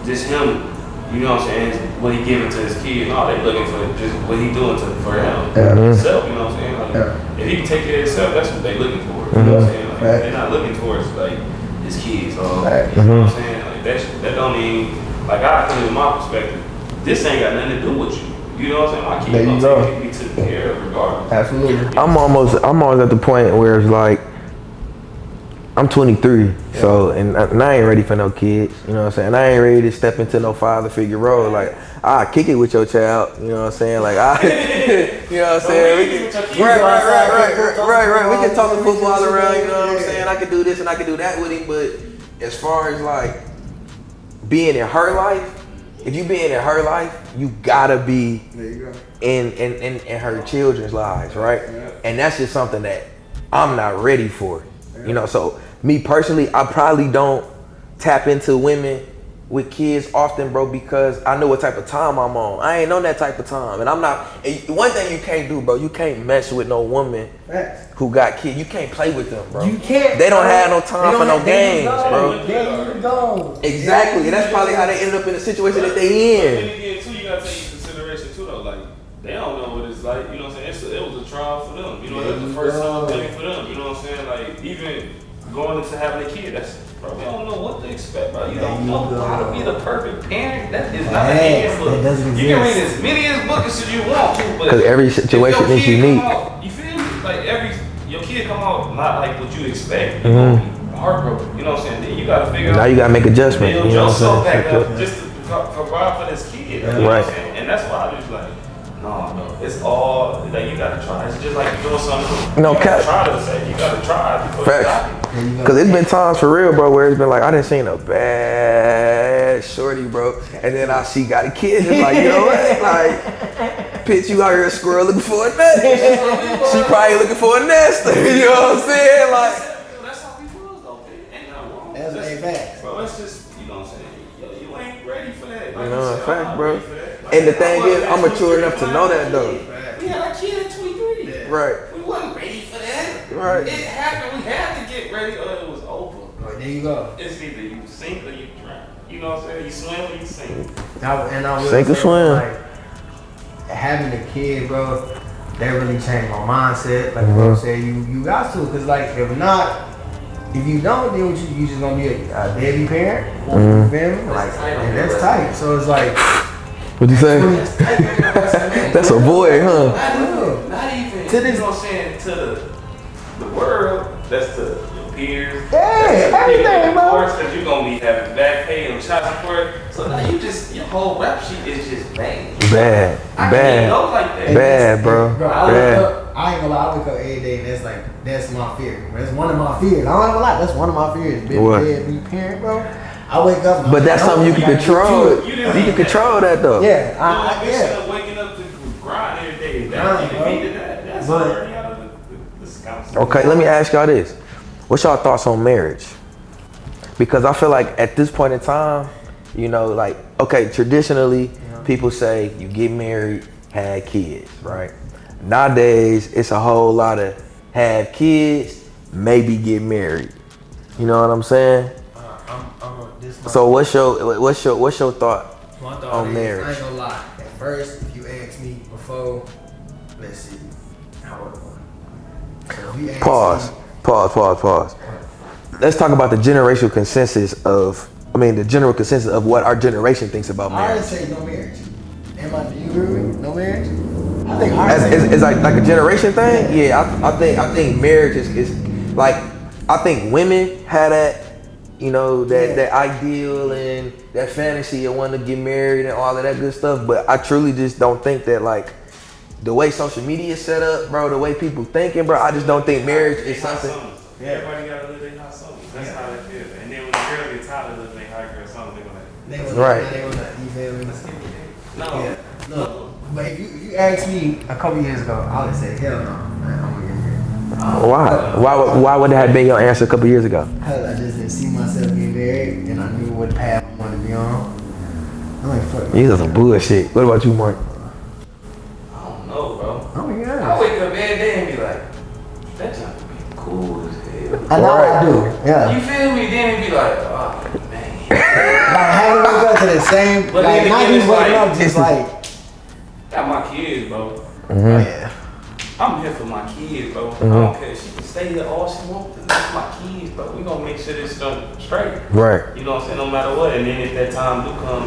just him. You know what I'm saying? What he giving to his kid. No, they looking for just what he doing for himself. You know what I'm saying? Like, if he can take care of himself, that's what they looking for. You know what I'm saying? Like, they're not looking towards like his kids. Or, you know what I'm saying? Like that don't even, like, I think in my perspective, this ain't got nothing to do with you. You know what I'm saying? My kid gonna be taken care of regardless. absolutely. I'm almost at the point where it's like, I'm 23, so and I ain't ready for no kids. You know what I'm saying? I ain't ready to step into no father figure role. Like, I kick it with your child. You know what I'm saying? Like, you know what I'm saying? Right. We can talk football around. You know what I'm saying? I can do this and I can do that with him. But as far as like being in her life, if you being in her life, you gotta be in her children's lives, right? And that's just something that I'm not ready for. You know, so me personally, I probably don't tap into women with kids often, bro, because I know what type of time I'm on. I ain't on that type of time. And I'm not, one thing you can't do, bro, you can't mess with no woman who got kids. You can't play with them, bro. You can't. They don't have no time for no games, bro. There you go. Exactly. And that's probably how they ended up in the situation that they in. And again, too, you gotta take into consideration too, though. Like, they don't know what it's like. You know what I'm saying? It was a trial for them. You know, it was the first time thing for them. You know what I'm saying? Like, even going into having a kid, that's, bro, we don't know what to expect, bro. You don't know how to be the perfect parent. That is not a handbook. You can read as many as books as you want to, but because every situation is unique. You feel me? Like, your kid come out not like what you expect. You're gonna be heartbroken. You know what I'm saying? Then you gotta figure out. Now you gotta make adjustments. Build You know what yourself I'm back saying? up just to provide for this kid. You know what I'm saying? And that's why I was like, no, it's all like you gotta try. It's just like doing something. No cap. Try to say you gotta try before you got it. Because it's been times for real, bro, where it's been like, I done seen a bad shorty, bro, and then she got a kid. It's like, you know what? Like, Pitt, you out here a squirrel looking for a nest. She probably looking for a nest. You know what I'm saying? Like, that's how people was though. Ain't nothing wrong. That's a fact. Bro, it's just, you know what I'm saying? You ain't ready for that. you know, fact, bro. And the thing is, I'm mature enough to know that, though. We had our kid at 23. Right. We wasn't ready for that. Right. It happened. We had to get ready or it was over. Right, there you go. It's either you sink or you drown. You know what I'm saying? You swim or you sink. I will Sink or say, swim. like, having a kid, bro, that really changed my mindset. Like bro said, you got to, cause like if you don't, then you just gonna be a deadbeat parent. You feel me? Like, and that's tight. So it's like, What'd you say? That's a void, huh? Not even to this, you know what I'm saying, to the world, that's to your peers. yeah, everything, bro. Because you're going to be having back pay and child support. So now your whole rap sheet is just bad. Bad, bro. Bad. I ain't gonna lie, I wake up every day and that's my fear. That's one of my fears. I don't gonna lie, that's one of my fears. Being a deadbeat parent, bro. I wake up. But that's something you can control. You can control that though. Yeah, I waking up to grind every day. That's already out of the scouts. Okay, let me ask y'all this. What's y'all thoughts on marriage? Because I feel like at this point in time, you know, like, okay, traditionally, people say you get married, have kids, right? Nowadays, it's a whole lot of have kids, maybe get married. You know what I'm saying? So what's your thought on marriage? I ain't gonna lie. At first, if you ask me before, let's see, how old am I? Pause. Let's talk about the generational consensus of, the general consensus of what our generation thinks about I marriage. already say no marriage. Do you agree with me? No marriage? I think It's like a generation thing. Yeah, I think marriage is like, I think women had that, you know, that ideal and that fantasy of wanting to get married and all of that good stuff. But I truly just don't think that, like, the way social media is set up, bro, the way people thinking, bro, I just don't think marriage is something. Everybody gotta live their hot summers. That's how they feel. And then when the girl gets tired of living their hot girl summer, they're gonna Right. You feel me? no. Yeah. No. But if you asked me a couple years ago, I would say, hell no, man, I'm gonna get married. Why would that have been your answer a couple years ago? Because I just didn't see myself getting married, and I knew what path I wanted to be on. I'm like, fuck. These are some bullshit. What about you, Marc? I don't know, bro. Oh my God. I wake up every day and be like, that junk would be cool as hell. I know I do. Yeah. You feel me? Then it be like, oh man. Like having to wake up to the same. But like then not again, even it's waking like- up, just like. Got my kids, bro. Yeah. I'm here for my kids, bro. I don't care. She can stay here all she wants. That's my kids, bro. We gonna make sure this done straight. Right. You know what I'm saying? No matter what. And then if that time do come,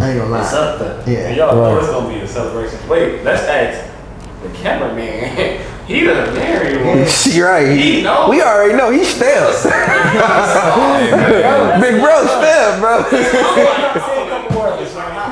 I ain't gonna it's lie. up there. Yeah. And y'all know it's gonna be a celebration. Wait, let's ask the cameraman. He done married one. You're right. He know. We already know. He stamps. Big bro stamp, bro.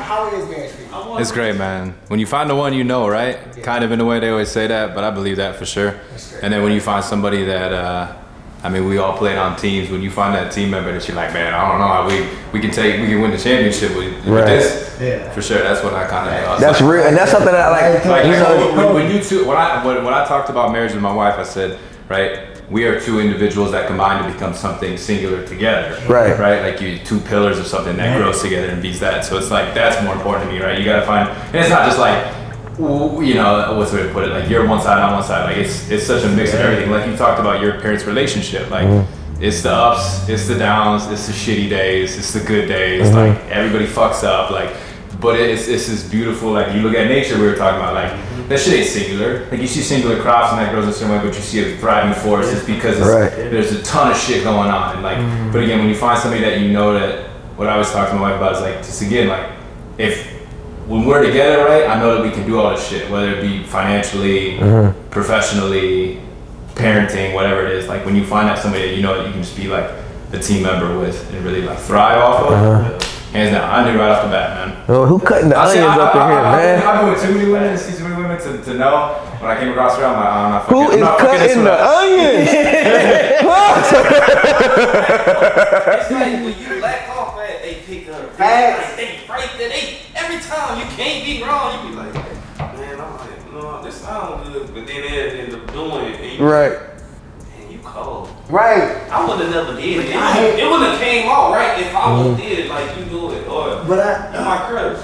How is marriage for you? It's great, man. When you find the one you know, right? Kind of in a way they always say that, but I believe that for sure. And then when you find somebody that, we all played on teams. When you find that team member that you're like, man, I don't know how we can win the championship with this. Yeah. For sure, that's what I kind of. That's like, real, and that's something that I like. Like, You know, when you two, when I talked about marriage with my wife, I said, right, we are two individuals that combine to become something singular together. Right. Right. Like you two pillars of something that grows together and beats that. So it's like that's more important to me, right? You gotta find, and it's not just like, you know, what's the way to put it? Like you're one side, I'm one side. Like it's such a mix of everything. Like you talked about your parents' relationship. Like it's the ups, it's the downs, it's the shitty days, it's the good days. Like everybody fucks up. Like, but it's this beautiful. Like you look at nature, we were talking about. Like that shit ain't singular. Like you see singular crops and that grows a certain way, but you see a thriving forest. It's because there's a ton of shit going on. And like, but again, when you find somebody that you know, that what I was talking to my wife about is like, just again, like when we're together, right, I know that we can do all this shit, whether it be financially, professionally, parenting, whatever it is. Like when you find out somebody that you know that you can just be like a team member with and really like thrive off of. Hands down, I knew right off the bat, man. Well, who cutting the onions up in here, man? I've been with too many women, see too many women to know. When I came across her, I'm like, I'm not fucking. Who is cutting the onions? It's like when you lack off at, they pick up. Like they right there. Every time you can't be wrong, you be like, man, I'm like, no, this sounds good, but then they end up doing it. And you, Right. Man, you cold. Right. I would have never did it. It wouldn't have came out right if I would have did it like you do it, or in my crib.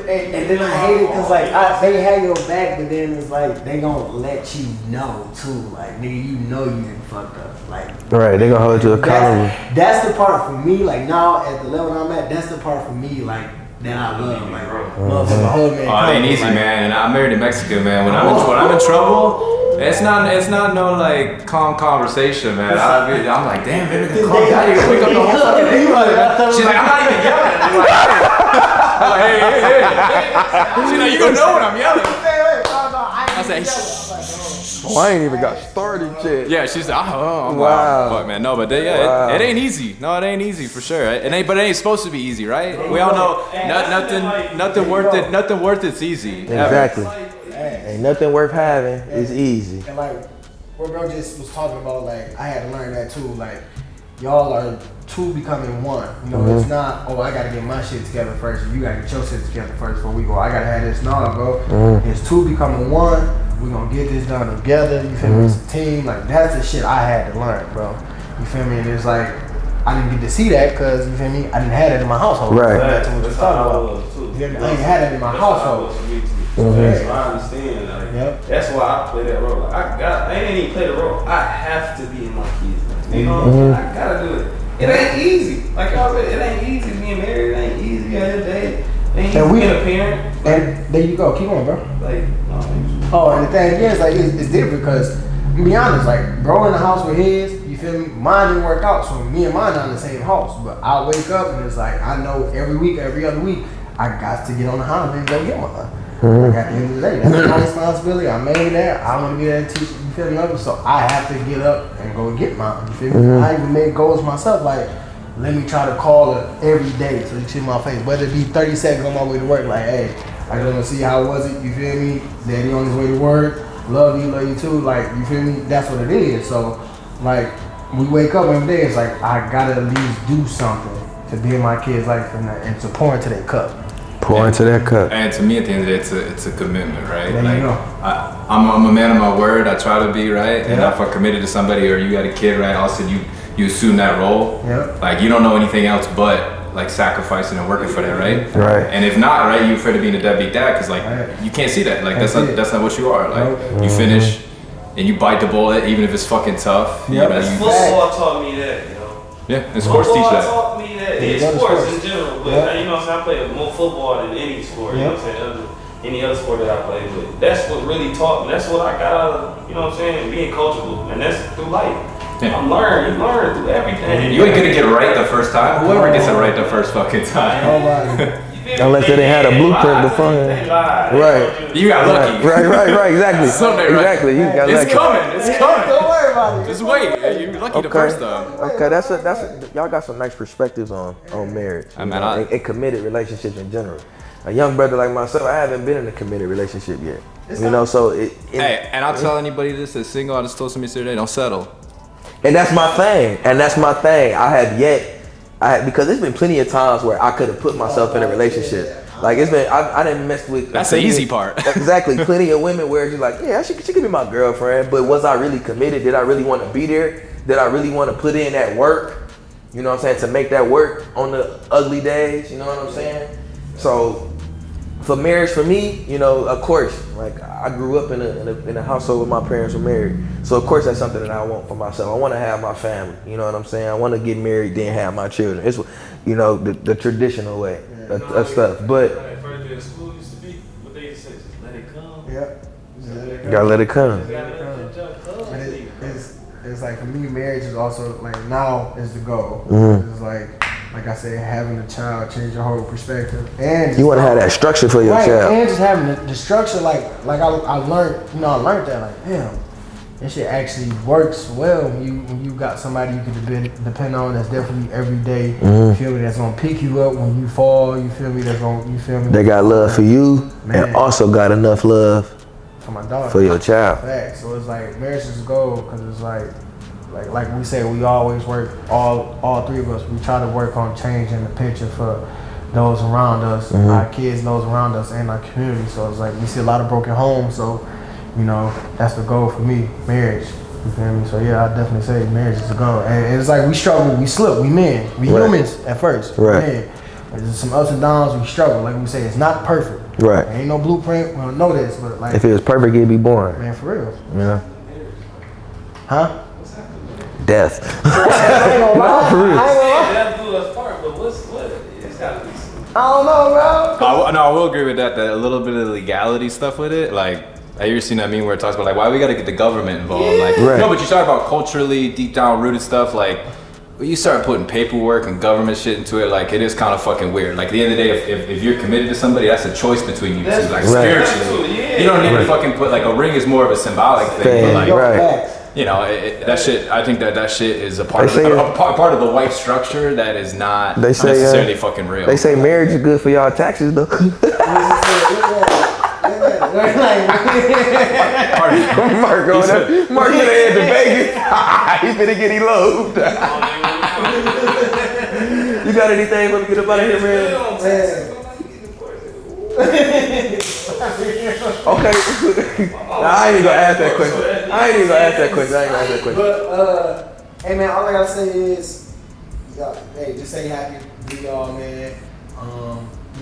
And then I hate it because like they have your back, but then it's like they gonna let you know too. Like nigga, you know you done fucked up. Like Right, they gonna hold you accountable. That's the part for me. Like now at the level I'm at, that's the part for me. Like that I love. Like motherfucker, hold me. Oh, it ain't easy, man. And I'm married in Mexico, man. When I'm in trouble. It's not no like calm conversation, man. I'm like, damn, baby, calm down. You wake up the whole fucking neighborhood. She's like, I'm not even yelling. I'm like, hey. She's like, you gonna know when I'm yelling. I say, shh. Oh, I ain't even got started yet. Yeah, she's like, oh, wow. Fuck, man. No, but it ain't easy. No, it ain't easy for sure. But it ain't supposed to be easy, right? We all know nothing worth it. Nothing worth it's easy. Exactly. Ain't nothing worth having. It's easy. And like what bro just was talking about, like I had to learn that too. Like y'all are two becoming one. You know, it's not, oh, I gotta get my shit together first, and you gotta get your shit together first before we go. I gotta have this. No, bro. It's two becoming one. We gonna get this done together. You feel me? It's a team. Like that's the shit I had to learn, bro. You feel me? And it's like I didn't get to see that because you feel me. I didn't have that in my household. Right. That's what you're talking about. I didn't have that in my household. So I understand. Like, that's why I play that role. Like, I ain't even play the role. I have to be in my kids' life. You know, I gotta do it. It ain't easy. Like I said, it ain't easy being married. It ain't easy every day. It ain't easy being a parent. And there you go. Keep on, bro. Like, and the thing is, like, it's different because, to be honest, like, bro in the house with his, you feel me? Mine didn't work out, so me and mine not in the same house. But I wake up and it's like, I know every week, every other week, I got to get on the highway and go get mine. Like at the end of the day, that's my responsibility. I made that. I want to be there and teach. You feel me? Others, so I have to get up and go get mine. You feel me? I even made goals myself. Like, let me try to call her every day so you see my face. Whether it be 30 seconds on my way to work, like, hey, I just want to see how was it. You feel me? Daddy on his way to work. Love you too. Like, you feel me? That's what it is. So, like, we wake up every day. It's like I gotta at least do something to be in my kids' life and to pour into their cup. Pour into that cup. And to me, at the end of the day, it's a commitment, right? There like, you go. I'm a man of my word. I try to be, right? And if I'm committed to somebody, or you got a kid, right? All of a sudden, you assume that role. Like, you don't know anything else but like sacrificing and working for that, right? Right. And if not, right, you're afraid of being a deadbeat dad because like you can't see that. Like that's not what you are. Like you finish and you bite the bullet, even if it's fucking tough. You know, football taught me that. Yeah, and sports teach that. Taught me that. In sports in general, but you know what I'm saying, I play more football than any sport, you know what I'm saying, any other sport that I play, but that's what really taught me. That's what I got out of, you know what I'm saying, being coachable, and that's through life. Yeah. You learn through everything. You ain't gonna get it right the first time. Whoever gets it right the first fucking time. Unless they didn't have a blueprint beforehand. Right. You got lucky. Right. Exactly. Exactly. You got lucky. It's coming. Don't worry about it. Just wait. You're lucky the first time. Okay, that's y'all got some nice perspectives on marriage. And committed relationships in general. A young brother like myself, I haven't been in a committed relationship yet. You know, so hey, and I'll tell anybody this that's single. I just told somebody today, don't settle. And that's my thing. Because there's been plenty of times where I could have put myself in a relationship. Like it's been, I didn't mess with. That's the easy part. Exactly. Plenty of women where you're like, yeah, she could be my girlfriend, but was I really committed? Did I really want to be there? Did I really want to put in that work? You know what I'm saying? To make that work on the ugly days. You know what I'm saying? So for marriage, for me, you know, of course, like I grew up in a household where my parents were married. So of course that's something that I want for myself. I want to have my family. You know what I'm saying? I want to get married, then have my children. It's, you know, the traditional way of stuff. But first day of school used to be what they used to say, just let it come. You gotta let it come. It's like for me, marriage is also like now is the goal. It's like I said, having a child change your whole perspective, and you want to have that structure for your child, and just having the structure. Like I learned, I learned that like damn, this shit actually works well when you got somebody you can depend on. That's definitely every day. You feel me? That's gonna pick you up when you fall. You feel me? You feel me? They got love for you, and also got enough love for my daughter, for your child. Fact. So it's like marriage is a goal because it's like we say, we always work, all three of us, we try to work on changing the picture for those around us, our kids, those around us, and our community. So it's like we see a lot of broken homes. So, you know, that's the goal for me, marriage. You feel me? So yeah, I definitely say marriage is the goal. And it's like we struggle, we slip, we men, we humans at first. Right. There's some ups and downs, we struggle. Like we say, it's not perfect. Right. There ain't no blueprint, we don't know this, but like. If it was perfect, it'd be boring. Man, for real. Yeah. Huh? Death. I ain't gonna lie. For real. Death do us part, but it's gotta be some. I don't know, bro. I will agree with that a little bit of the legality stuff with it. Like, have you ever seen that meme where it talks about like why we gotta get the government involved? Like, no, but you talk about culturally deep down rooted stuff. Like, when you start putting paperwork and government shit into it, like it is kind of fucking weird. Like at the end of the day, if you're committed to somebody, that's a choice between you two. Like spiritually, you don't need to fucking put like a ring is more of a symbolic thing. But like, you know, that shit. I think that shit is a part of the white structure that is not necessarily fucking real. They say marriage is good for y'all taxes though. Marc going to head to Vegas. He finna get eloped. You got anything for me to get up out of here, man? Okay. Nah, I ain't even gonna ask that question. But hey man, all I gotta say is, hey, just stay happy, be y'all, man.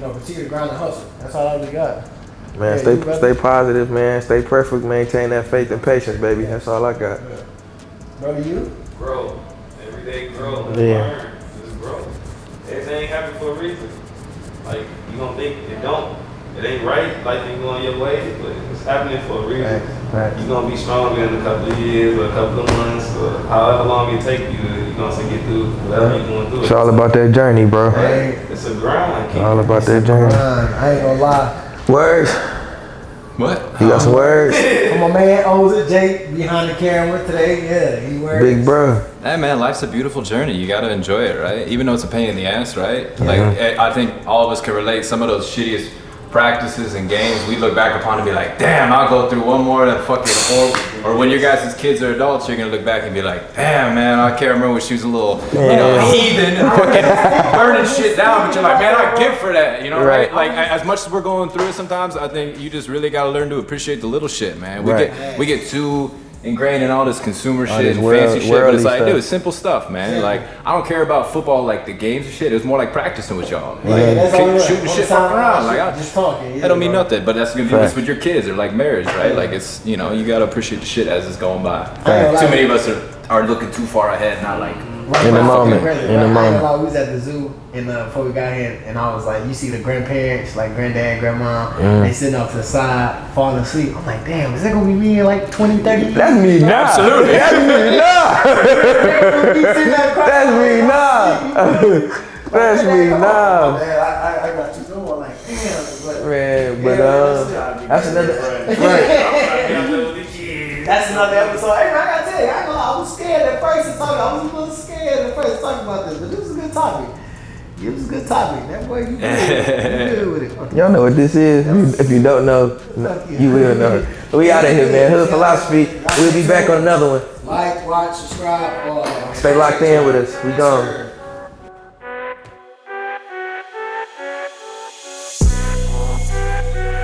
Continue to grind and hustle. That's all I really got. Man, stay positive, man. Stay perfect. Maintain that faith and patience, baby. That's all I got. Brother, you? Grow. Every day grow. Yeah. Learn. Just grow. Everything happens for a reason. Like, you don't think it don't. It ain't right. Life ain't going your way, but it's happening for a reason. Right. You're going to be stronger in a couple of years or a couple of months or however long it take you to get through whatever you're going through. It's all about that journey, bro. Hey, it's a grind. All about that journey. I ain't gonna lie. Words. What? You got some words? My man Oza Jake behind the camera today. Yeah, he works. Big bro. Hey man, life's a beautiful journey. You gotta enjoy it, right? Even though it's a pain in the ass, right? Like I think all of us can relate. Some of those shittiest practices and games we look back upon and be like, damn, I'll go through one more than fucking or when your guys' kids are adults, you're gonna look back and be like, damn man, I can't remember when she was a little heathen and fucking burning shit down, but you're like, man, I give for that, right? Like as much as we're going through it sometimes, I think you just really gotta learn to appreciate the little shit, man. We get too ingrained in all this consumer shit and fancy shit, but it's like, dude, it's simple stuff, man. Like, I don't care about football, like the games and shit. It was more like practicing with y'all, like shooting shit fucking around. Like, just talking. That don't mean nothing, but that's gonna be this with your kids or like marriage, right? Like, it's you gotta appreciate the shit as it's going by. Too many of us are looking too far ahead, not like in the moment. We was at the zoo and before we got here, and I was like, you see the grandparents, like granddad, grandma, they sitting off to the side, falling asleep. I'm like, damn, is that gonna be me in like 20, 30 years? That's me now. Absolutely. That's me now. That's me now. That's me now. Man, I got you going like, damn. But that's another. Right. That's another episode. Hey, man, I gotta tell you, I was scared at first to talk. I was a little scared at first to talk about this, but this was a good topic. It was a good topic. That boy, you good with it. Okay. Y'all know what this is. If you don't know, you will know. We out of here, man. Hood Philosophy. We'll be back on another one. Like, watch, subscribe, all that. Stay locked in with us. We gone.